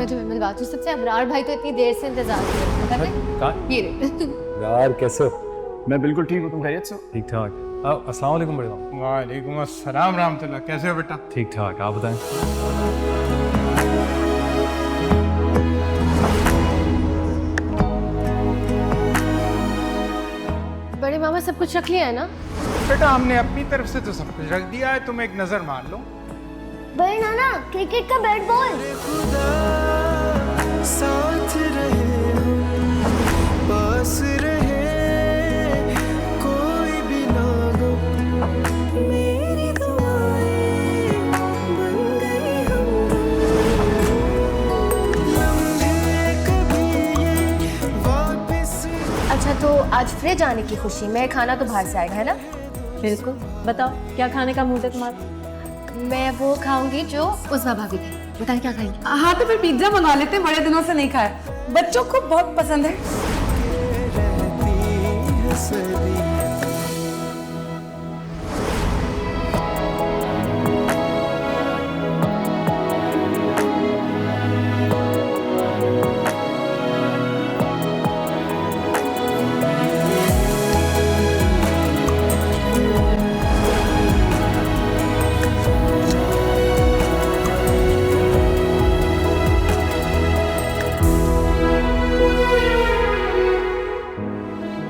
मैं तुम्हें मिलवाती हूँ। सबसे अबरार भाई तो इतनी देर से इंतजार कर रहे हैं। ये रहे। यार कैसे हो? मैं बिल्कुल ठीक हूँ, तुम खैरियत से हो? ठीक ठाक। अस्सलाम वालेकुम बड़े मामा। वालेकुम अस्सलाम रहमतुल्लाह। कैसे हो बेटा? ठीक ठाक, आप बताएं। बड़े मामा सब कुछ रख लिया है ना? बेटा हमने अपनी तरफ से तो सब कुछ रख दिया है, तुम एक नजर मार लो। बड़े नाना क्रिकेट का बैट बॉल। साथ रहे पास रहे कोई भी ना गो मेरी दुआएं बन गई हम लम्हे कभी ये वापस। अच्छा तो आज फ्रिज जाने की खुशी में खाना तो बाहर से आएगा है ना? बिल्कुल। बताओ क्या खाने का मूड है तुम्हारा? मैं वो खाऊंगी जो उस्मा भाभी थी। बताएं क्या खाएंगी? हाँ तो फिर पिज्जा मंगा लेते हैं, बड़े दिनों से नहीं खाया, बच्चों को बहुत पसंद है। रहती है सदी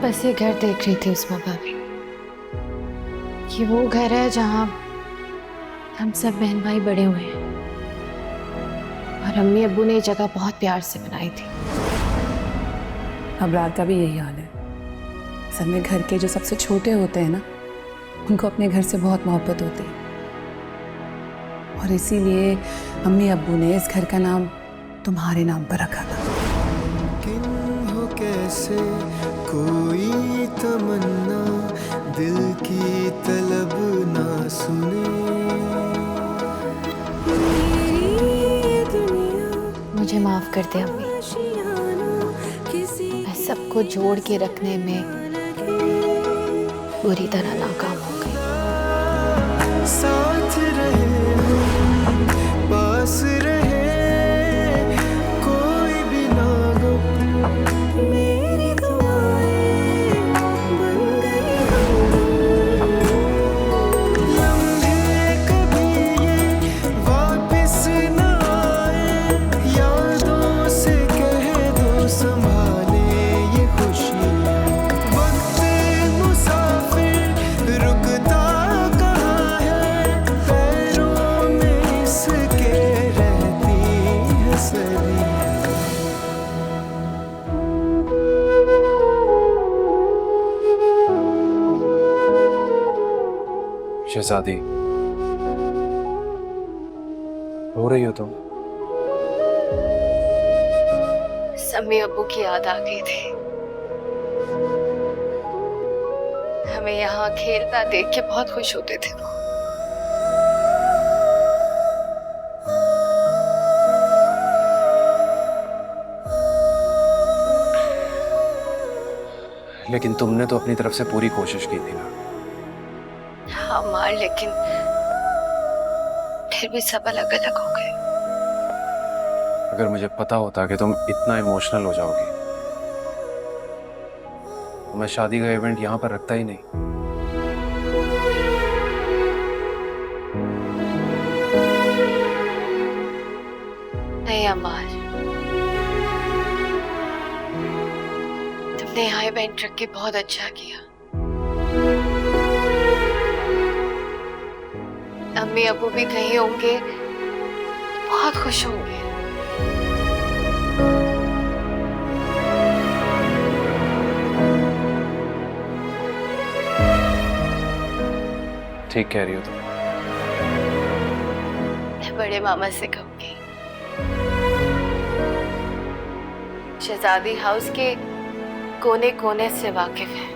बस ये घर देख रही थी उस्मा भाभी। ये वो घर है जहाँ हम सब बहन भाई बड़े हुए हैं और अम्मी अब्बू ने ये जगह बहुत प्यार से बनाई थी। अबरार का भी यही हाल है। सब में घर के जो सबसे छोटे होते हैं ना, उनको अपने घर से बहुत मोहब्बत होती है और इसीलिए अम्मी अब्बू ने इस घर का नाम तुम्हारे नाम पर रखा था। किन हो कैसे कोई तमन्ना दिल की तलब ना सुने मेरी दुनिया मुझे माफ कर दे अम्मी, मैं सबको जोड़ के रखने में बुरी तरह नाकाम हो गई। साथ रहे पास रहे कोई भी ना गो मेरी दुआएं बन गई लम्हे कभी ये वापस ना आए यादों से कह दो संभाले ये खुशी वक्त मुसाफिर रुकता कहाँ है पैरों में इसके रहती है सदी। शहजादी रो रही हो तुम? अम्मी अब्बू की याद आ गई थी। हमें यहाँ खेलता देख के बहुत खुश होते थे वो। लेकिन तुमने तो अपनी तरफ से पूरी कोशिश की थी ना। हाँ मार, लेकिन फिर भी सब अलग अलग हो गए। अगर मुझे पता होता कि तुम इतना इमोशनल हो जाओगी तो मैं शादी का इवेंट यहाँ पर रखता ही नहीं। नहीं अमार, तुमने यहाँ इवेंट रख के बहुत अच्छा किया। अम्मी अबू भी कहीं होंगे तो बहुत खुश होंगे। ठीक कह रही हो तुम। मैं बड़े मामा से कहूंगी शहजादी हाउस के कोने कोने से वाकिफ है,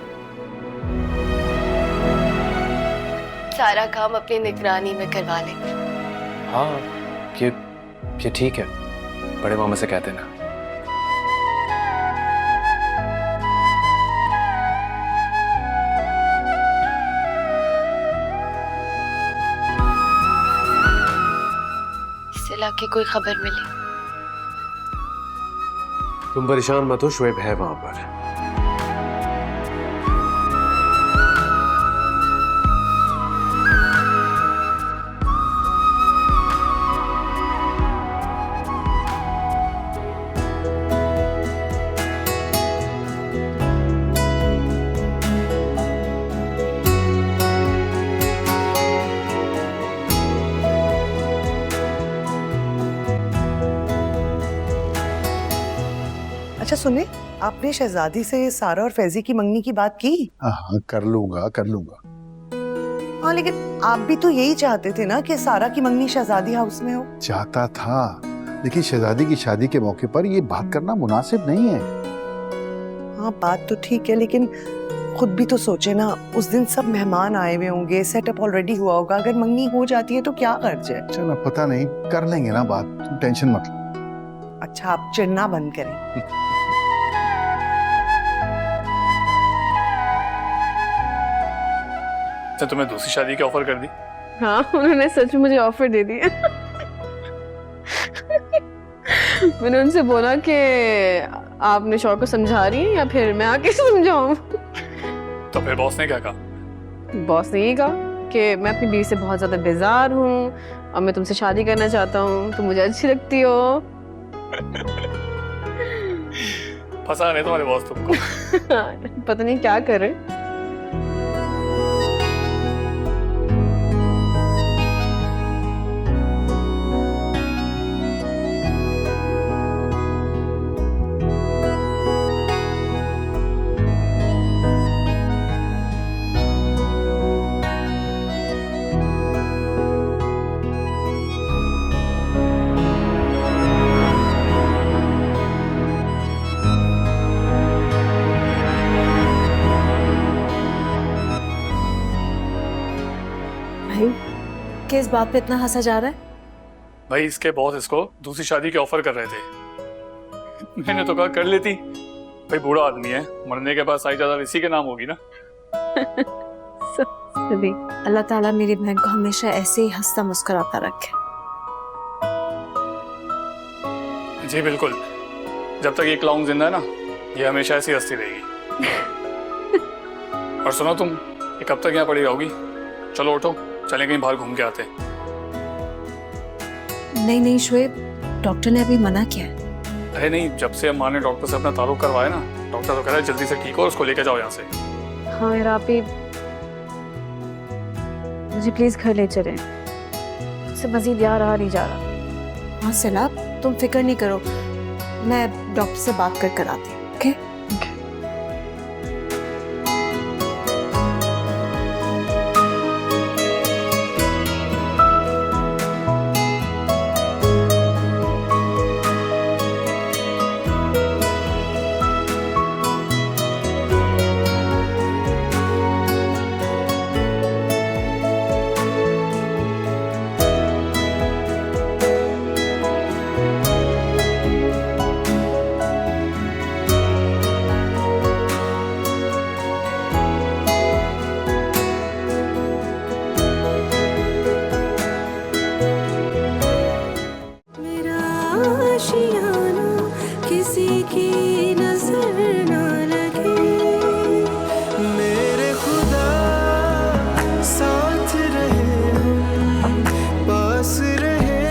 सारा काम अपनी निगरानी में करवा लेंगे। हाँ ये ठीक है, बड़े मामा से कहते ना। सिला की कोई खबर मिली तुम परेशान मत हो, शुएब है वहां पर। अच्छा सुनिए, आपने शहजादी से सारा और फैजी की मंगनी की बात की? हाँ कर लूंगा कर लूंगा। हाँ लेकिन आप भी तो यही चाहते थे ना कि सारा की मंगनी शहजादी हाउस में हो। चाहता था, लेकिन शहजादी की शादी के मौके पर ये बात करना मुनासिब नहीं है। हाँ बात तो ठीक है, लेकिन खुद भी तो सोचे ना, उस दिन सब मेहमान आए हुए होंगे, सेटअप ऑलरेडी हुआ होगा, अगर मंगनी हो जाती है तो क्या खर्च है? चलो पता नहीं, कर लेंगे ना बात, तुम टेंशन मत लो। अच्छा आप चिढ़ना बंद करें। तो तुम्हें दूसरी शादी की ऑफर कर दी? हाँ उन्होंने सच में मुझे ऑफर दे दी। मैंने उनसे बोला कि आपने शौहर को समझा रही हैं या फिर मैं आके समझाऊं? तो फिर बॉस ने क्या कहा? बॉस ने ये कहा कि मैं अपनी बीवी से बहुत ज्यादा बेजार हूँ और मैं तुमसे शादी करना चाहता हूँ, तुम मुझे अच्छी लगती हो। फंसा नहीं तुम्हारे बॉस तुमको। पता नहीं क्या कर रहे। किस बात पे इतना हंसा जा रहा है? भाई इसके बॉस इसको दूसरी शादी की ऑफर कर रहे थे। मैंने तो कहा कर लेती, भाई बूढ़ा आदमी है, मरने के बाद सारी जायदाद इसी के नाम होगी ना। अल्लाह ताला मेरी बहन को हमेशा ऐसे ही हंसता मुस्कुराता रखे। जी बिल्कुल, जब तक ये क्लाउन जिंदा है ना, ये हमेशा ऐसी हंसती रहेगी। और सुनो तुम, ये कब तक यहाँ पड़ी रहोगी? चलो उठो, चलें कहीं बाहर घूम के आते हैं। नहीं नहीं शुएब, डॉक्टर ने अभी मना किया है। अरे नहीं, जब से अम्मा ने डॉक्टर से अपना ताल्लुक करवाया ना, डॉक्टर तो कह रहा है जल्दी से ठीक हो, उसको लेके जाओ यहाँ से। हाँ यार आप ही मुझे प्लीज घर ले चलें, मुझसे मजीद यहाँ रहा नहीं जा रहा। हाँ सैलाब, तुम फिक्र नहीं करो, मैं डॉक्टर से बात कर आती हूँ। ओके किसी की नजर ना लगे, मेरे खुदा साथ रहे, हम पास रहे,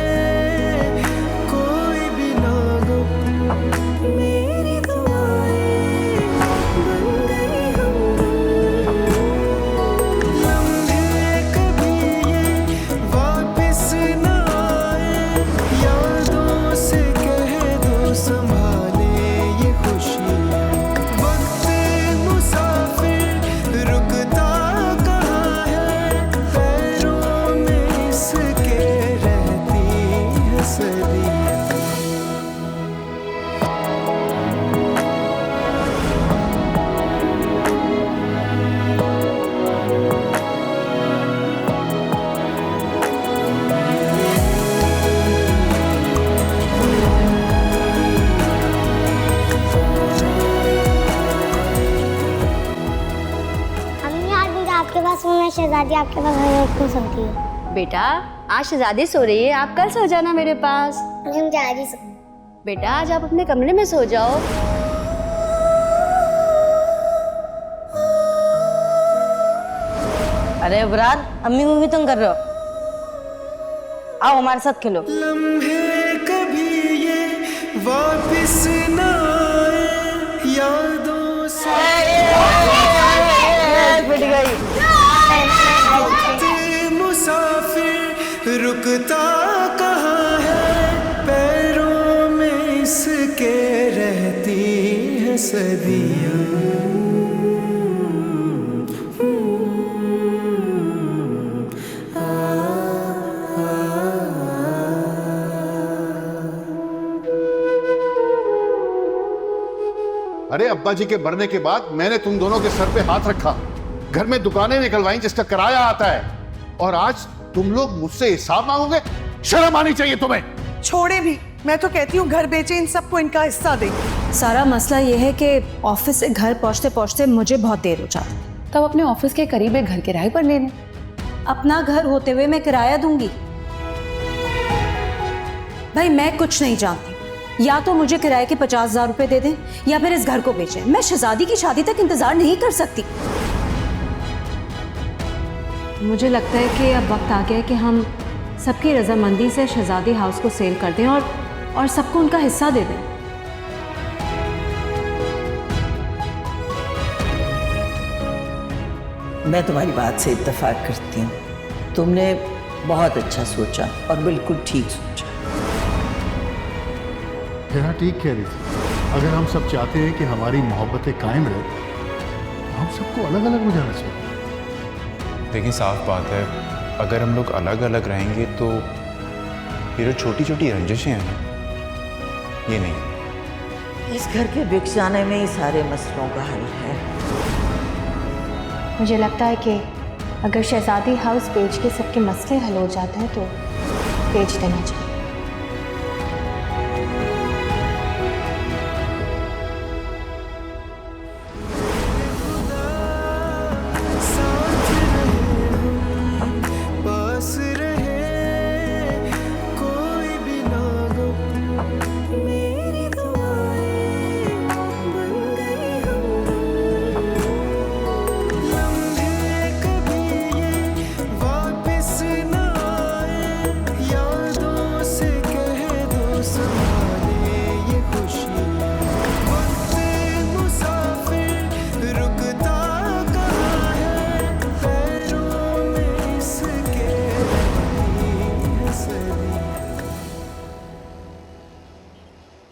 कोई भी ना गम, मेरी दुआएं बन गई हमदम। लम्हे कभी ये वापस ना आए, यादों से कह दो संभाले ये खुशियाँ। वक्त मुसाफिर रुकता कहाँ है, पैरों में इसके रहती है सदियाँ। अम्मी आज मुझे आपके पास सोना है, शहजादी आपके पास क्यों सोती है? बेटा आज शहजादी सो रही है, आप कल सो जाना मेरे पास। मुझे आज ही सोना। बेटा आज आप अपने कमरे में सो जाओ। अरे इमरान, अम्मी को भी तुम कर रहे हो? आओ हमारे साथ खेलो। लम्हे कभी ये वापस ना आए, यादों से मुसाफिर रुकता कहाँ है, पैरों में इसके रहती है सदियाँ। अरे अब्बा जी के मरने के बाद मैंने तुम दोनों के सर पे हाथ रखा, घर में दुकानें निकलवाई जिसका किराया आता है, और आज तुम लोग मुझसे हिसाब मांगोगे? शर्म आनी चाहिए तुम्हें। छोड़े भी, मैं तो कहती हूँ घर बेचे, इन सबको इनका हिस्सा दे। सारा मसला ये है कि ऑफिस से घर पहुंचते पहुंचते मुझे बहुत देर हो जाती है। तब अपने ऑफिस के करीब एक घर किराए पर ले लें। अपना घर होते हुए मैं किराया दूंगी? भाई मैं कुछ नहीं जानती, या तो मुझे किराए के 50,000 रुपए दे दें या फिर इस घर को बेचें। मैं शहजादी की शादी तक इंतजार नहीं कर सकती। मुझे लगता है कि अब वक्त आ गया है कि हम सबकी रजामंदी से शहजादी हाउस को सेल कर दें और सबको उनका हिस्सा दे दें। मैं तुम्हारी बात से इत्तेफाक करती हूँ। तुमने बहुत अच्छा सोचा और बिल्कुल ठीक सोचा। कहना ठीक कह रही थी। अगर हम सब चाहते हैं कि हमारी मोहब्बतें कायम रहे तो हम सबको अलग अलग हो जाना चाहिए। देखिए साफ बात है, अगर हम लोग अलग अलग रहेंगे तो ये जो छोटी छोटी रंजिशें हैं ना, ये नहीं। इस घर के बिक जाने में ही सारे मसलों का हल है। मुझे लगता है कि अगर शहजादी हाउस बेच के सबके मसले हल हो जाते हैं तो बेच देना चाहिए।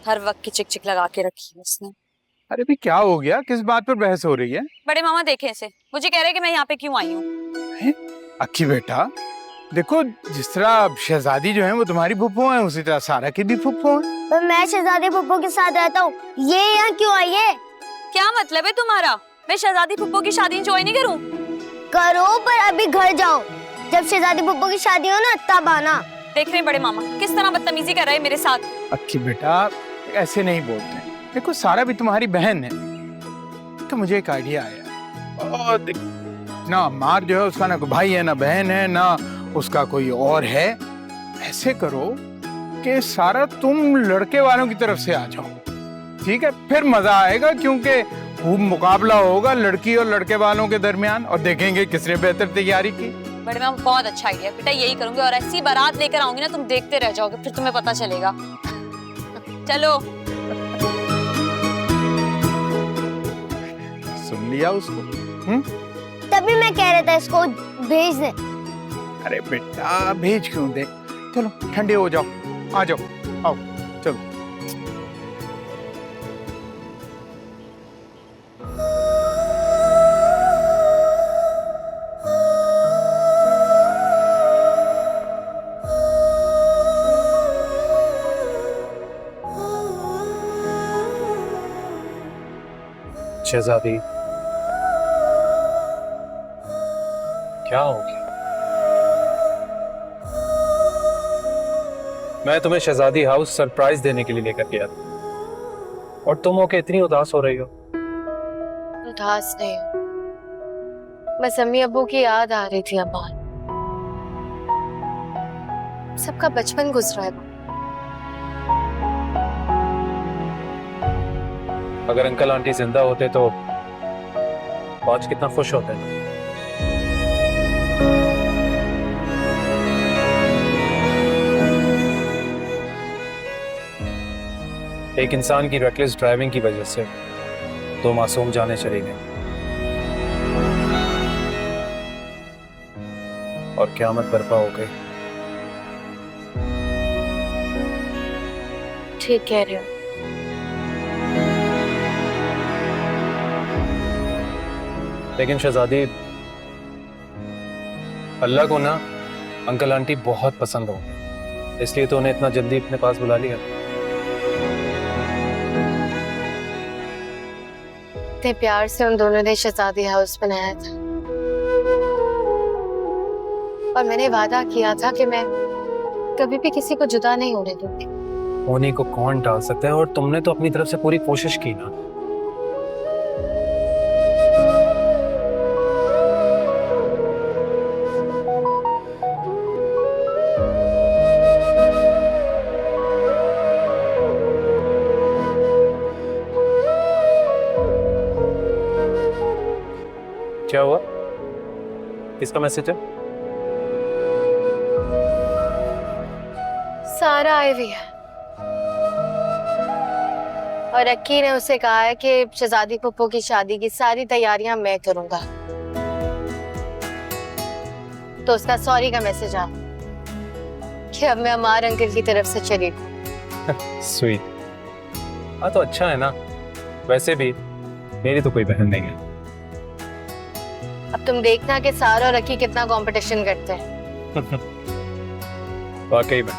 हर वक्त की चिक चिक लगा के रखी है उसने। अरे भी क्या हो गया, किस बात पर बहस हो रही है? बड़े मामा देखें इसे, मुझे कह रहे हैं कि मैं यहाँ पे क्यों आई हूँ। अक्की बेटा देखो, जिस तरह शहजादी जो है वो तुम्हारी फुप्पो है, उसी तरह सारा की भी फुप्पो है। तो मैं शहजादी फुप्पो के साथ रहता हूँ, ये यहाँ क्यों आई है? क्या मतलब है तुम्हारा? मैं शहजादी फुप्पो की शादी एंजॉय नहीं करूँ? करो, पर अभी घर जाओ, जब शहजादी फुप्पो की शादी हो ना तब आना। देख रहे हैं बड़े मामा किस तरह बदतमीजी कर रहे हैं मेरे साथ। अक्की बेटा ऐसे नहीं बोलते, देखो सारा भी तुम्हारी बहन है। तो मुझे एक आइडिया आया, और ना अम्मार जो है उसका ना कोई भाई है, ना बहन है, ना उसका कोई और है। ऐसे करो कि सारा तुम लड़के वालों की तरफ से आ जाओ, ठीक है? फिर मजा आएगा, क्योंकि खूब मुकाबला होगा लड़की और लड़के वालों के दरमियान, और देखेंगे किसने बेहतर तैयारी की। बड़े मामा बहुत अच्छा आइडिया बेटा, यही करूंगी। और ऐसी बारात लेकर आऊंगी ना, तुम देखते रह जाओगे, फिर तुम्हें पता चलेगा। चलो। सुन लिया उसको? तभी मैं कह रहा था इसको भेज दे। अरे बेटा भेज क्यों दे, चलो ठंडे हो जाओ, आ जाओ, आओ चलो। शहजादी क्या हो गया? मैं तुम्हें शहजादी हाउस सरप्राइज देने के लिए लेकर गया था, और तुम होके इतनी उदास हो रही हो। उदास नहीं हूँ, बस अम्मी अब्बू की याद आ रही थी। अम्मा सबका बचपन गुजरा है। अगर अंकल आंटी जिंदा होते तो आज कितना खुश होते। एक इंसान की रेकलेस ड्राइविंग की वजह से 2 मासूम जाने चली गई और क़यामत बर्पा हो गई। ठीक कह रहे हो। लेकिन शहजादी, अल्लाह को ना अंकल आंटी बहुत पसंद होंगे, इसलिए तो उन्हें इतना जल्दी अपने पास बुला लिया। इतने प्यार से उन दोनों ने शहजादी हाउस बनाया था और मैंने वादा किया था कि मैं कभी भी किसी को जुदा नहीं होने दूंगी। होने को कौन टाल सकता है, और तुमने तो अपनी तरफ से पूरी कोशिश की ना। क्या हुआ? किसका मैसेज है? सारा आई हुई है और अक्की ने उसे कहा है कि शहजादी पप्पू की शादी की सारी तैयारियां मैं करूंगा। तो उसका सॉरी का मैसेज आ कि अब मैं अमार अंकल की तरफ से चली हूँ। स्वीट। हाँ तो अच्छा है ना। वैसे भी मेरी तो कोई बहन नहीं है। अब तुम देखना कि सारा और अक्की कितना कंपटीशन करते हैं। वाकई में।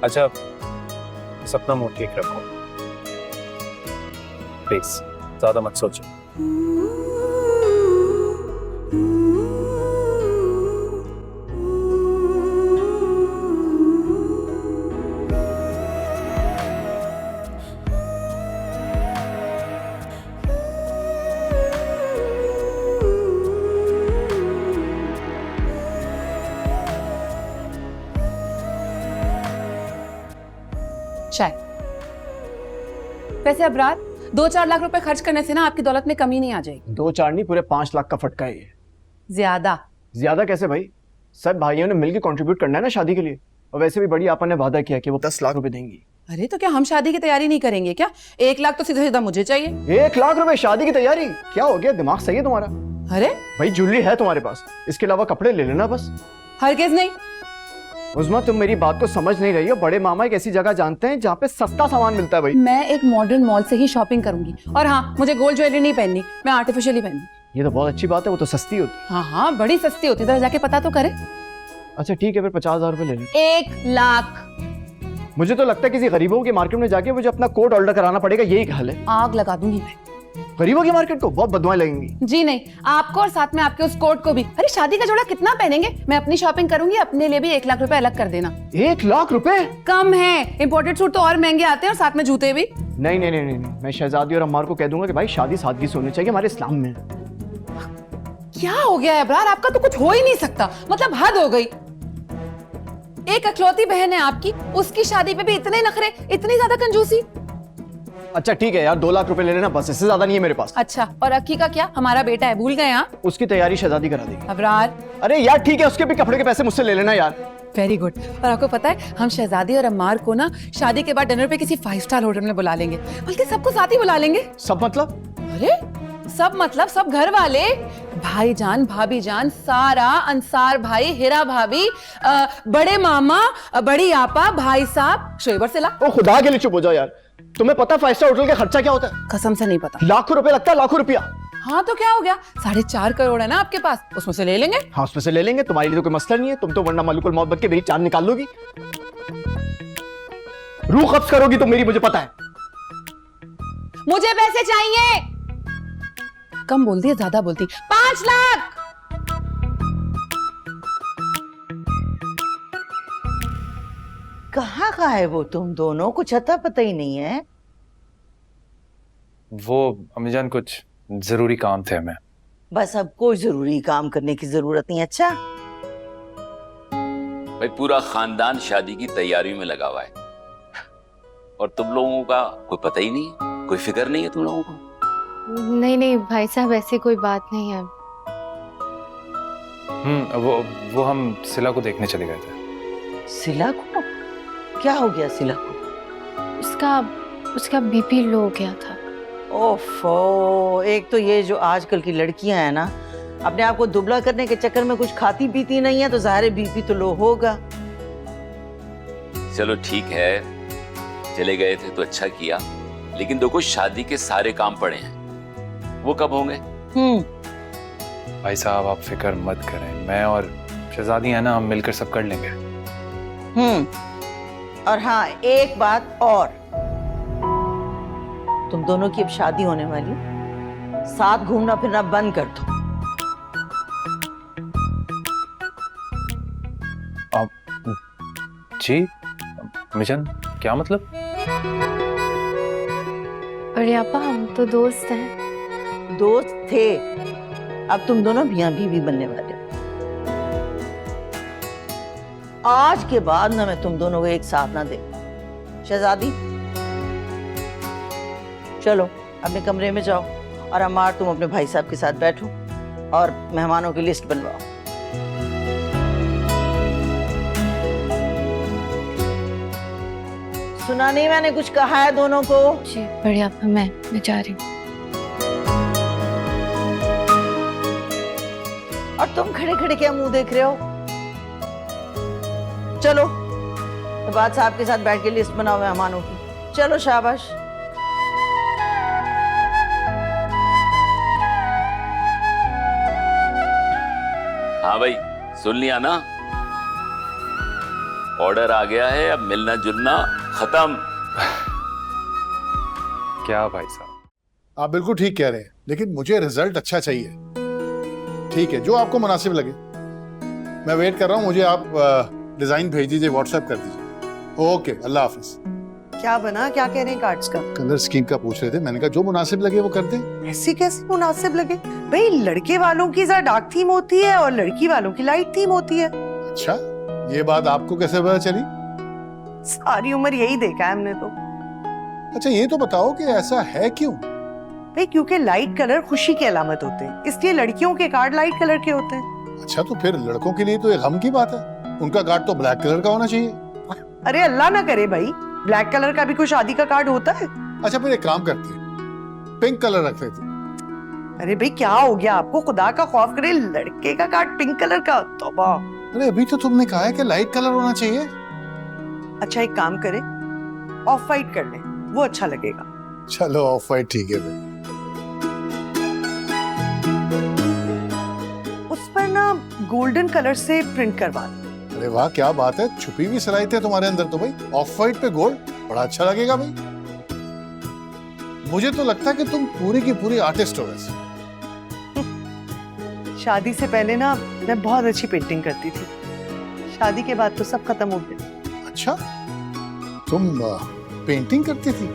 अच्छा, सपना मूड ठीक रखो प्लीज, ज्यादा मत सोचो। चाय। वैसे अबरार, 2-4 लाख रुपए खर्च करने से ना आपकी दौलत में कमी नहीं आ जाएगी। 2-4 नहीं, पूरे 5 लाख का फटका है ये। ज्यादा कैसे भाई? सब भाइयों ने मिलकर कंट्रीब्यूट करना है ना शादी के लिए। और वैसे भी बड़ी आपा ने वादा किया कि वो 10 लाख रुपए देंगी। अरे तो क्या हम शादी की तैयारी नहीं करेंगे क्या? 1 लाख तो सीधा सीधा मुझे चाहिए। 1 लाख रुपए शादी की तैयारी? क्या हो गया, दिमाग सही है तुम्हारा? अरे भाई ज्वेलरी है तुम्हारे पास, इसके अलावा कपड़े ले लेना बस। हरगिज़ नहीं। उस्मा, तुम मेरी बात को समझ नहीं रही हो। बड़े मामा एक ऐसी जगह जानते हैं जहाँ पे सस्ता सामान मिलता है भाई। मैं एक मॉडर्न मॉल से ही शॉपिंग करूंगी। और हाँ, मुझे गोल्ड ज्वेलरी नहीं पहननी, मैं आर्टिफिशियली पहनूंगी। ये तो बहुत अच्छी बात है, वो तो सस्ती होती। हाँ, बड़ी सस्ती होती है, जरा जाके पता तो करे। अच्छा ठीक है, फिर 50,000 रुपए ले लो। 1 लाख। मुझे तो लगता है किसी गरीबों की मार्केट में जाके मुझे अपना कोट ऑर्डर कराना पड़ेगा, यही हाल है। आग लगा दूंगी मैं गरीबों की मार्केट को, बहुत बदवाएं लगेंगी। जी नहीं, आपको और साथ में आपके उस कोट को भी। अरे शादी का जोड़ा कितना पहनेंगे? मैं अपनी शॉपिंग करूंगी, अपने लिए भी 1 लाख रुपए अलग कर देना। 1 लाख रुपए कम है, इंपोर्टेड सूट तो और महंगे आते हैं और साथ में जूते भी। नहीं नहीं नहीं नहीं, मैं शहजादी और अम्मार को कह दूंगा कि भाई शादी सादगी से होनी चाहिए हमारे इस्लाम में। क्या हो गया है अबरार, आपका तो कुछ हो ही नहीं सकता, मतलब हद हो गई। एक अखलौती बहन है आपकी, उसकी शादी पे भी इतने नखरे, इतनी ज्यादा कंजूसी। अच्छा ठीक है यार, 2 लाख रुपए ले लेना बस, इससे ज्यादा नहीं है मेरे पास। अच्छा, और अक्की का क्या? हमारा बेटा है, भूल गए? हाँ, उसकी तैयारी शहजादी करा देगी। अबरार, अरे यार ठीक है, उसके भी कपड़े के पैसे मुझसे ले लेना यार। Very good. और आपको पता है, हम शहजादी और अम्मार को ना शादी के बाद डिनर पे किसी 5 स्टार होटल में बुला लेंगे, बल्कि सबको साथ ही बुला लेंगे। सब मतलब? अरे सब मतलब सब घर वाले, भाईजान, भाभी जान, सारा, अंसार भाई, हिरा भाभी, बड़े मामा, बड़ी आपा, भाई साहब, शोएबर से ला। ओ खुदा के लिए चुप हो जाओ यार। तुम्हें पता 5 स्टार होटल का खर्चा क्या होता है? कसम से नहीं पता। लाखों रुपए लगता है, लाखों रुपया। हाँ तो क्या हो गया, 4.5 करोड़ है ना आपके पास, उसमें से ले लेंगे। हाँ उसमें से ले लेंगे, तुम्हारे लिए तो कोई मसला नहीं है। तुम तो वरना मलिकुल मौत बन के मेरी जान निकाल लोगी, रूह कब्ज करोगी तुम मेरी, मुझे पता है। मुझे पैसे चाहिए। कम बोलती है, ज्यादा बोलती। 5 लाख। कहाँ का है वो तुम दोनों? कुछ अता पता ही नहीं है। वो अम्मी जान कुछ जरूरी काम थे हमें। बस अब कोई जरूरी काम करने की जरूरत नहीं। अच्छा भाई पूरा खानदान शादी की तैयारी में लगा हुआ है। और तुम लोगों का कोई पता ही नहीं है, कोई फिक्र नहीं है तुम लोगों को? नहीं नहीं भाई साहब, ऐसी कोई बात नहीं है। वो हम सिला को देखने चले गए थे। सिला को? क्या हो गया सिला को? उसका बीपी लो हो गया था। ओफो, एक तो ये जो आजकल की लड़कियां हैं ना, अपने आप को दुबला करने के चक्कर में कुछ खाती पीती नहीं है, तो ज़ाहिर बीपी तो लो होगा। चलो ठीक है, चले गए थे तो अच्छा किया, लेकिन देखो शादी के सारे काम पड़े हैं, वो कब होंगे? भाई साहब आप फिक्र मत करें, मैं और शहजादी है ना, हम मिलकर सब कर लेंगे। और हाँ, एक बात और, तुम दोनों की अब शादी होने वाली, साथ घूमना फिरना बंद कर दो। जी मिशन, क्या मतलब? अरे आपा, हम तो दोस्त हैं। दोस्त थे, अब तुम दोनों मियां बीवी बनने वाले हो। आज के बाद ना मैं तुम दोनों को एक साथ ना दे। शहजादी चलो अपने कमरे में जाओ, और अम्मार तुम अपने भाई साहब के साथ बैठो और मेहमानों की लिस्ट बनवाओ। सुना नहीं मैंने कुछ कहा है दोनों को? जी बढ़िया आपा, मैं जा रही हूँ। और तुम खड़े खड़े क्या मुंह देख रहे हो? चलो बात साहब के साथ बैठ के लिस्ट बनाओ मेहमानों की। चलो शाबाश। हाँ भाई, सुन लिया ना? ऑर्डर आ गया है, अब मिलना जुलना खत्म। क्या भाई साहब? आप बिल्कुल ठीक कह रहे हैं, लेकिन मुझे रिजल्ट अच्छा चाहिए। ठीक है, जो आपको मुनासिब लगे। मैं वेट कर रहा हूँ, मुझे आप डिजाइन भेज दीजिए, व्हाट्सएप कर दीजिए। ओके, अल्लाह हाफिज। क्या बना, क्या कह रहे हैं कार्ड्स का? कलर स्कीम का पूछ रहे थे, मैंने कहा जो मुनासिब लगे वो कर दें। ऐसी कैसी मुनासिब लगे भाई? लड़के वालों की जरा डार्क थीम होती है और लड़की वालों की लाइट थीम होती है। अच्छा, ये बात आपको कैसे पता चली? सारी उम्र यही देखा है हमने तो। अच्छा ये तो बताओ कि ऐसा है क्यों? भाई क्योंकि लाइट कलर खुशी की अलामत होते हैं, इसलिए लड़कियों के कार्ड लाइट कलर के होते हैं। अच्छा, तो फिर लड़कों के लिए तो एक गम की बात है, उनका कार्ड तो ब्लैक कलर का होना चाहिए। अरे अल्लाह ना करे भाई, ब्लैक कलर का भी कोई शादी का कार्ड होता है? अच्छा फिर एक काम करते हैं, पिंक कलर रख लेते। अरे भाई क्या हो गया आपको? खुदा का खौफ करे, लड़के का कार्ड पिंक कलर का? तौबा। अरे अभी तो तुमने कहा है कि लाइट कलर होना चाहिए। अच्छा एक काम करें, ऑफ वाइट कर लें, वो अच्छा लगेगा। चलो ऑफ वाइट ठीक है भाई। उस पर ना गोल्डन कलर से प्रिंट करवा दो। अरे वाह क्या बात है, छुपी हुई सलाहियत है तुम्हारे अंदर तो भाई। ऑफ वाइट पे गोल्ड बड़ा अच्छा लगेगा भाई। मुझे तो लगता है कि तुम पूरी की पूरी आर्टिस्ट हो वैसे। शादी से पहले ना मैं बहुत अच्छी पेंटिंग करती थी, शादी के बाद तो सब खत्म हो गया। अच्छा, तुम पेंटिंग करती थी?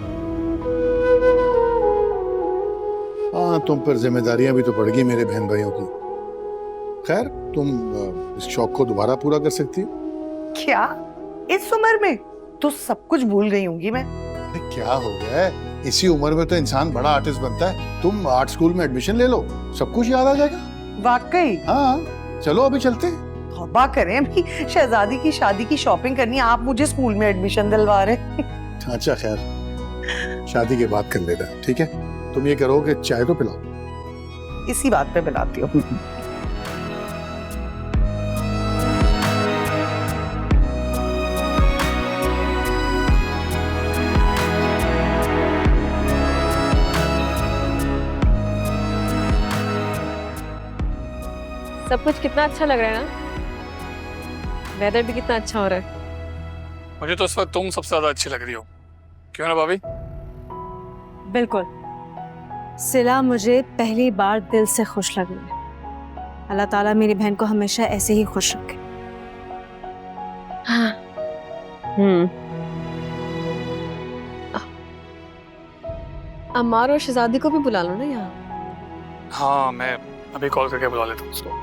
हाँ, तुम पर जिम्मेदारियां भी तो बढ़ गई मेरे बहन भाइयों की। खैर, तुम इस शौक को दोबारा पूरा कर सकती हो। क्या इस उम्र में? तो सब कुछ भूल गई होंगी मैं। अरे क्या हो गया है, इसी उम्र में तो इंसान बड़ा आर्टिस्ट बनता है। तुम आर्ट स्कूल में एडमिशन ले लो, सब कुछ याद आ जाएगा। वाकई? हाँ चलो अभी चलते हैं। तौबा करें, अभी शहजादी की शादी की शॉपिंग करनी है, आप मुझे स्कूल में एडमिशन दिलवा रहे। अच्छा खैर, शादी के बाद कर लेना, ठीक है? तुम ये करो कि चाय तो पिलाओ। इसी बात पे पिलाती हूँ। सब कुछ कितना अच्छा लग रहा है ना, वेदर भी कितना अच्छा हो रहा है। मुझे तो इस वक्त तुम सबसे ज्यादा अच्छी लग रही हो, क्यों ना भाभी? बिल्कुल, सिला मुझे पहली बार दिल से खुश लग रही है। अल्लाह ताला मेरी बहन को हमेशा ऐसे ही खुश रखे। हाँ। अम्मार और शहजादी को भी बुला लो ना यहाँ। हाँ, मैं अभी कॉल करके बुला लेता हूँ उसको।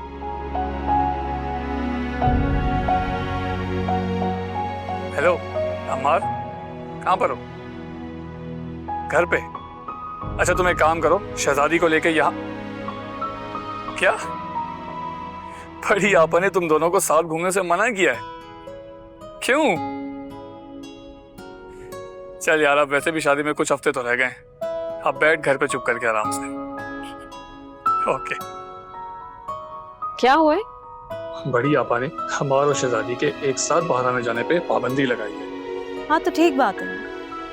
हेलो अम्मार, कहाँ पर हो? घर पे? अच्छा तुम एक काम करो, शहजादी को लेके यहाँ। क्या बड़ी आपा ने तुम दोनों को साथ घूमने से मना किया है? क्यों? चल यार, अब वैसे भी शादी में कुछ हफ्ते तो रह गए, अब बैठ घर पे चुप करके आराम से। ओके। क्या हुआ है? बड़ी आपा ने हमारे और शहजादी के एक साथ बाहर आने जाने पे पाबंदी लगाई है। हाँ तो ठीक बात है,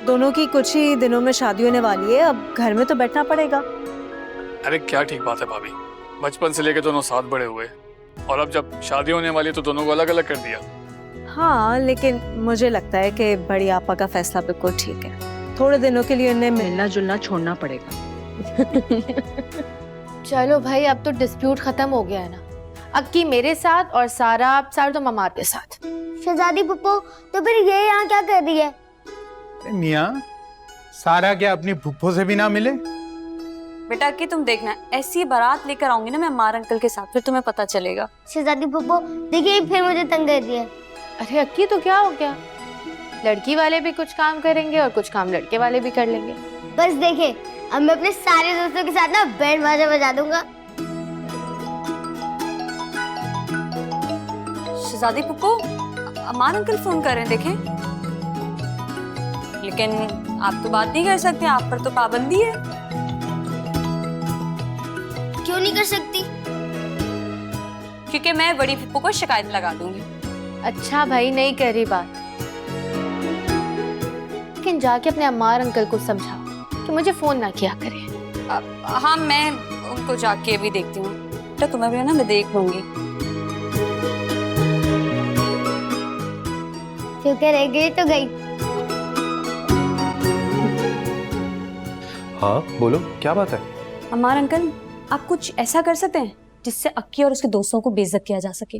दोनों की कुछ ही दिनों में शादी होने वाली है, अब घर में तो बैठना पड़ेगा। अरे क्या ठीक बात है भाभी, बचपन से लेके दोनों साथ बड़े हुए, और अब जब शादी होने वाली है तो दोनों को अलग अलग कर दिया। हाँ लेकिन मुझे लगता है कि बड़ी आपा का फैसला बिल्कुल ठीक है, थोड़े दिनों के लिए उन्हें मिलना जुलना छोड़ना पड़ेगा। चलो भाई, अब तो डिस्प्यूट खत्म हो गया है ना। अक्की मेरे साथ और सारा तो ममाद के साथ। शहजादी पुप्पो, तो फिर ये यहाँ क्या कर रही है? मियाँ, सारा क्या अपनी फुफ्फो से भी ना मिले? बेटा कि तुम देखना, ऐसी बारात लेकर आऊंगी ना मैं अम्मार अंकल के साथ, फिर तुम्हें पता चलेगा। शहजादी पुप्पो देखिए, फिर मुझे तंग कर दिया। अरे अक्की तो क्या हो गया, लड़की वाले भी कुछ काम करेंगे और कुछ काम लड़के वाले भी कर लेंगे। बस देखे, अब मैं अपने सारे दोस्तों के साथ ना बैंड बाजा बजा दूंगा। शहजादी पुप्पो, अम्मार अंकल फोन कर रहे हैं, देखें। लेकिन आप तो बात नहीं कर सकते, आप पर तो पाबंदी है। क्यों नहीं कर सकती? क्योंकि मैं बड़ी पुप्पो को शिकायत लगा दूंगी। अच्छा भाई, नहीं कह रही बात, लेकिन जाके अपने अम्मार अंकल को समझाओ कि मुझे फोन ना किया करे। हाँ मैं उनको जाके अभी देखती हूँ, तो तुम्हें भी ना मैं देख लूंगी। क्योंकि रह गई तो गई। हाँ बोलो, क्या बात है? अम्मार अंकल, आप कुछ ऐसा कर सकते हैं जिससे अक्की और उसके दोस्तों को बेइज्जत किया जा सके।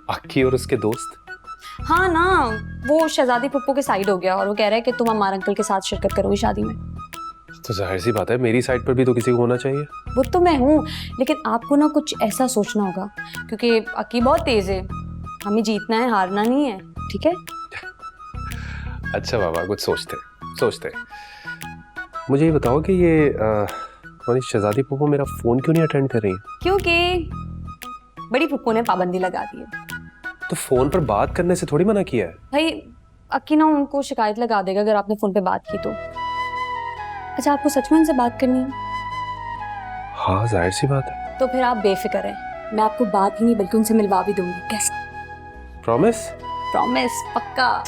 अक्की और उसके दोस्त? हाँ ना, वो शहजादी पुप्पो के साइड हो गया और वो कह रहा है कि तुम अम्मार अंकल के साथ शिरकत करोगी शादी में। तो जाहिर सी बात है, मेरी साइड पर भी तो किसी को होना चाहिए। वो तो मैं हूँ, लेकिन आपको ना कुछ ऐसा सोचना होगा, क्योंकि अक्की बहुत तेज है, हमें जीतना है, हारना नहीं है, ठीक है? अच्छा बाबा, कुछ सोचते। मुझे ये बताओ कि ये हमारी शहजादी पुप्पो मेरा फोन क्यों नहीं अटेंड कर रही है? क्योंकि बड़ी पुप्पो ने पाबंदी लगा दी है। तो फोन पर बात करने से थोड़ी मना किया है। भाई अक्की ना उनको शिकायत लगा देगा अगर आपने फोन पे बात की तो। अच्छा, आपको सच में उनसे बात करनी है? हाँ जाहिर सी बात है। तो फिर आप बेफिक्र हैं, मैं आपको बात ही नहीं बल्कि उनसे मिलवा भी दूंगी। कैसा? प्रॉमिस? प्रॉमिस, पक्का।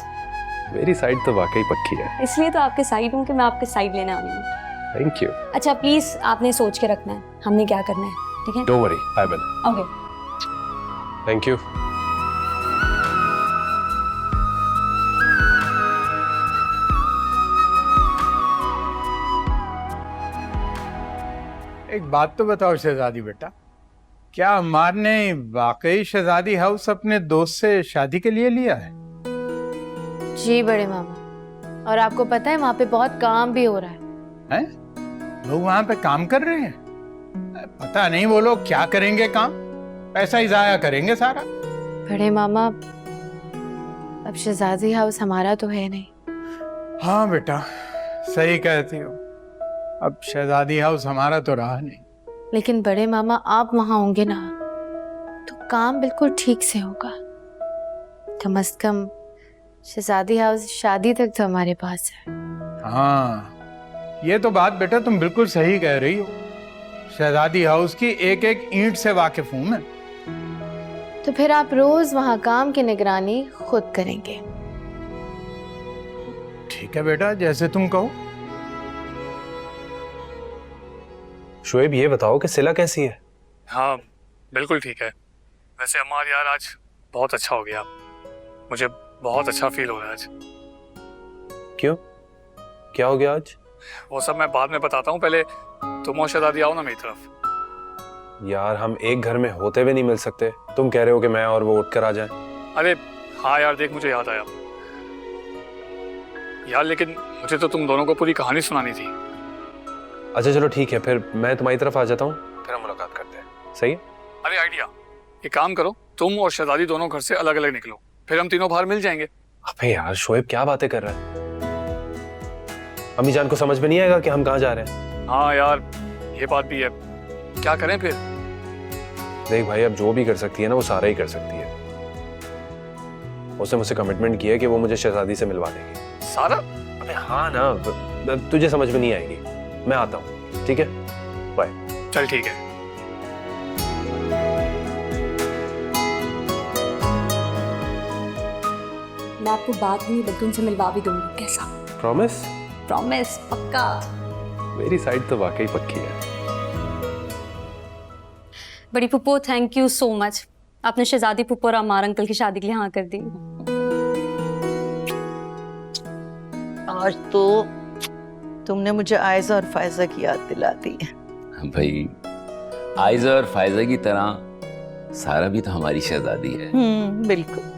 मेरी साइड तो वाकई पक्की है, इसलिए तो आपके साइड हूँ कि मैं आपके साइड लेने आई हूँ। Thank you. अच्छा प्लीज आपने सोच के रखना है हमने क्या करना है, ठीक है? Don't worry, I will. Okay, thank you. एक बात तो बताओ शहजादी बेटा, क्या अम्मार ने वाकई शहजादी हाउस अपने दोस्त से शादी के लिए लिया है? जी बड़े मामा, और आपको पता है वहाँ पे बहुत काम भी हो रहा है। हैं? लोग वहाँ पे काम कर रहे हैं? पता नहीं वो लोग क्या करेंगे काम, पैसा ही जाया करेंगे सारा। बड़े मामा, अब शहजादी हाउस हमारा तो है नहीं। हाँ बेटा, सही कहती हो, अब शहजादी हाउस हमारा तो रहा नहीं। लेकिन बड़े मामा आप वहाँ होंगे ना तो काम बिल्कुल ठीक से होगा। कम से कम शहजादी हाउस शादी तक तो हमारे पास है। हाँ ये तो बात बेटा तुम बिल्कुल सही कह रही हो, शहजादी हाउस की एक एक ईंट से वाकिफ हूं मैं। तो फिर आप रोज वहाँ काम की निगरानी खुद करेंगे। ठीक है बेटा, जैसे तुम कहो। शोएब ये बताओ कि सिला कैसी है? हाँ बिल्कुल ठीक है। वैसे अम्मार यार आज बहुत अच्छा हो गया, मुझे बहुत अच्छा फील हो रहा है आज। क्यों, क्या हो गया आज? वो सब मैं बाद में बताता हूँ, पहले तुम और शहजादी आओ ना मेरी तरफ। यार हम एक घर में होते हुए नहीं मिल सकते, तुम कह रहे हो कि मैं और वो उठकर आ जाएं। अरे हाँ यार देख, मुझे याद आया यार, लेकिन मुझे तो तुम दोनों को पूरी कहानी सुनानी थी। अच्छा चलो ठीक है, फिर मैं तुम्हारी तरफ आ जाता हूँ, फिर हम मुलाकात करते हैं, सही है? अरे आइडिया, एक काम करो, तुम और शहजादी दोनों घर से अलग अलग निकलो, फिर हम तीनों बाहर मिल जाएंगे। अबे यार शोएब क्या बातें कर रहा है? अम्मी जान को समझ में नहीं आएगा कि हम कहाँ जा रहे हैं। हाँ यार, ये बात भी है। क्या करें फिर? देख भाई, अब जो भी कर सकती है ना वो सारा ही कर सकती है। उसने मुझसे कमिटमेंट किया कि वो मुझे शहजादी से मिलवा देगी। सारा? अबे हाँ ना, तुझे समझ में नहीं आएगी। मैं आता हूँ, ठीक है? बाय। चल ठीक है। मैं आपको बात नहीं बल्कि उनसे मिलवा भी दूंगी। कैसा? प्रॉमिस? प्रॉमिस, पक्का। मेरी साइड तो वाकई पक्की है। बड़ी पुप्पो, थैंक यू सो मच। आपने शहजादी पुप्पो और अमार अंकल की शादी के लिए हाँ कर दी। आज तो तुमने मुझे आयजा और फायजा की याद दिला दी है। भाई, आयजा और फायजा की तरह सारा भी तो हमारी शहजादी है। बिल्कुल।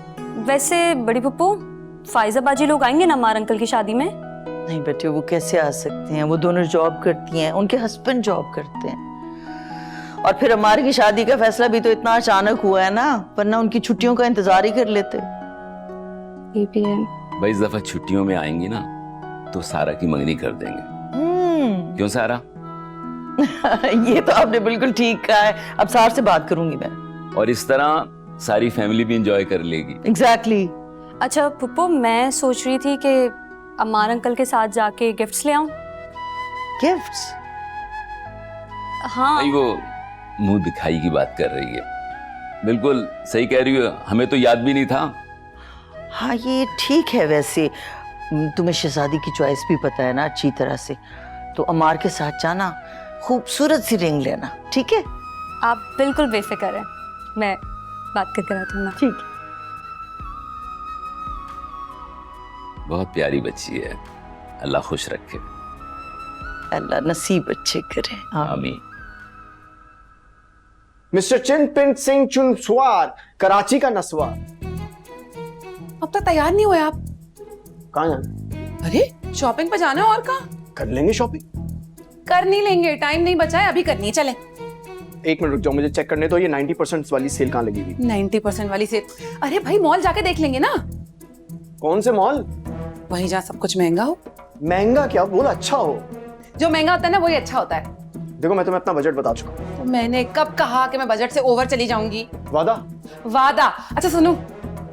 वैसे बड़ी पुप्पो, फायजा बाजी लोग आएंगे ना अमार अंकल की शादी में? नहीं बेटे, वो कैसे आ सकते हैं? वो दोनों जॉब करती हैं, उनके हस्बैंड जॉब करते हैं। और फिर अमार की शादी का फैसला भी तो इतना अचानक हुआ है ना, वरना उनकी छुट्टियों का इंतजार ही कर लेते। ये भी है। भाई, इस दफा छुट्टियों में आएंगी ना तो सारा की मंगनी कर देंगे। क्यों सारा? ये तो आपने बिल्कुल ठीक कहा है। अब सार से बात करूंगी मैं। और इस तरह सारी फैमिली भी एंजॉय कर लेगी। एग्जैक्टली। अच्छा पुप्पो, मैं सोच रही थी कि अमार अंकल के साथ जाके गिफ्ट्स ले आऊं। गिफ्ट्स? हाँ। भाई, वो मुंह दिखाई की बात कर रही है। बिल्कुल सही कह रही हो, हमें तो याद भी नहीं था। हाँ, ये ठीक है। वैसे तुम्हें शहजादी की चॉइस भी पता है ना अच्छी तरह से, तो अमार के साथ जाना, खूबसूरत सी रिंग लेना, ठीक है? आप बिल्कुल बेफिक्र हैं, मैं बात कर कराती हूँ ना। ठीक। बहुत प्यारी बच्ची है, अल्लाह खुश रखे। अल्लाह नसीब अच्छे करे। आमीन। मिस्टर चिनपिन सिंह चुनसवार, कराची का नस्वार। अब तक तैयार नहीं हुए आप? कहाँ जाना? अरे शॉपिंग पे जाना है, और कहाँ? कर लेंगे शॉपिंग। कर नहीं लेंगे, टाइम नहीं बचा है, अभी करनी है। चले। एक मिनट रुक जाओ, मुझे चेक करने दो ये 90% वाली सेल कहाँ लगी हुई? 90% वाली सेल? अरे भाई, मॉल जाके देख लेंगे ना। कौन से मॉल? वहीं जहाँ सब कुछ महंगा हो। महंगा क्या, बोला अच्छा हो। जो महंगा होता है ना वही अच्छा होता है। देखो, मैं तुम्हें अपना बजट बता चुका हूँ। तो मैंने कब कहा कि मैं बजट से ओवर चली जाऊंगी? वादा? वादा? अच्छा सुनो।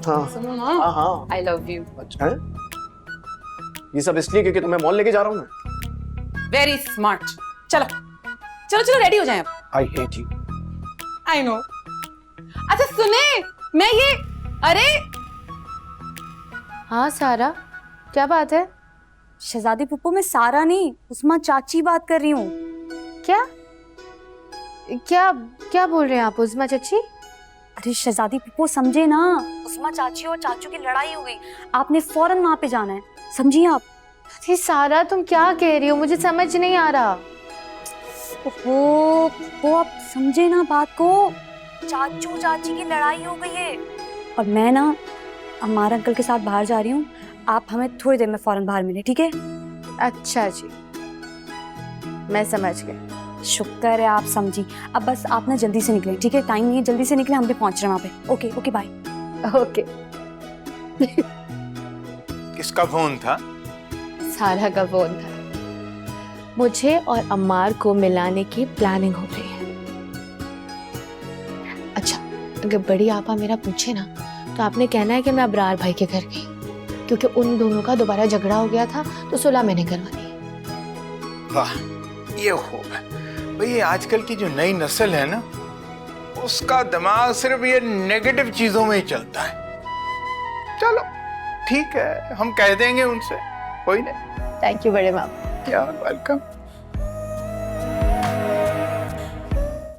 हाँ। सुनो ना। हाँ हाँ। I love you. अच्छा है? ये सब इसलिए क्योंकि तुम्हें मॉल लेके जा रहा हूँ मैं। Very smart. चलो चलो चलो, रेडी हो जाएं अब। I hate you. I know. अच्छा सुने, मैं ये, अरे हाँ सारा, क्या बात है? शहजादी पुप्पो, मैं सारा नहीं, उस्मा चाची बात कर रही हूँ। क्या क्या क्या बोल रहे हैं आप उस्मा चाची? अरे शहजादी पुप्पो, समझे ना, उस्मा चाची और चाचू की लड़ाई हो गई, आपने फौरन वहां पे जाना है, समझिए आप। अरे सारा, तुम क्या कह रही हो? मुझे समझ नहीं आ रहा। ओहो पुप्पो, आप समझे ना बात को, चाचू चाची की लड़ाई हो गई है और मैं ना अमार अंकल के साथ बाहर जा रही हूँ। आप हमें थोड़ी देर में फौरन बाहर मिले, ठीक है? अच्छा जी, मैं समझ गई। शुक्र है आप समझी। अब बस आप ना जल्दी से निकलें, ठीक है? टाइम नहीं है, जल्दी से निकलें, हम भी पहुंच रहे हैं वहाँ पे। Okay okay, bye. ओके। किसका फोन था? सारा का फोन था। मुझे और अम्मार को मिलाने की प्लानिंग हो रही है। अच्छा, अगर बड़ी आपा मेरा पूछे ना तो आपने कहना है कि मैं अबरार भाई के घर गई, क्योंकि उन दोनों का दोबारा झगड़ा हो गया था तो सुलह मैंने करवानी है। वाह, ये खूब है भाई। आजकल की जो नई नस्ल है ना, उसका दिमाग सिर्फ ये नेगेटिव चीजों में ही चलता है। चलो ठीक है, हम कह देंगे उनसे, कोई नहीं। थैंक यू बड़े माँ। यार वेलकम।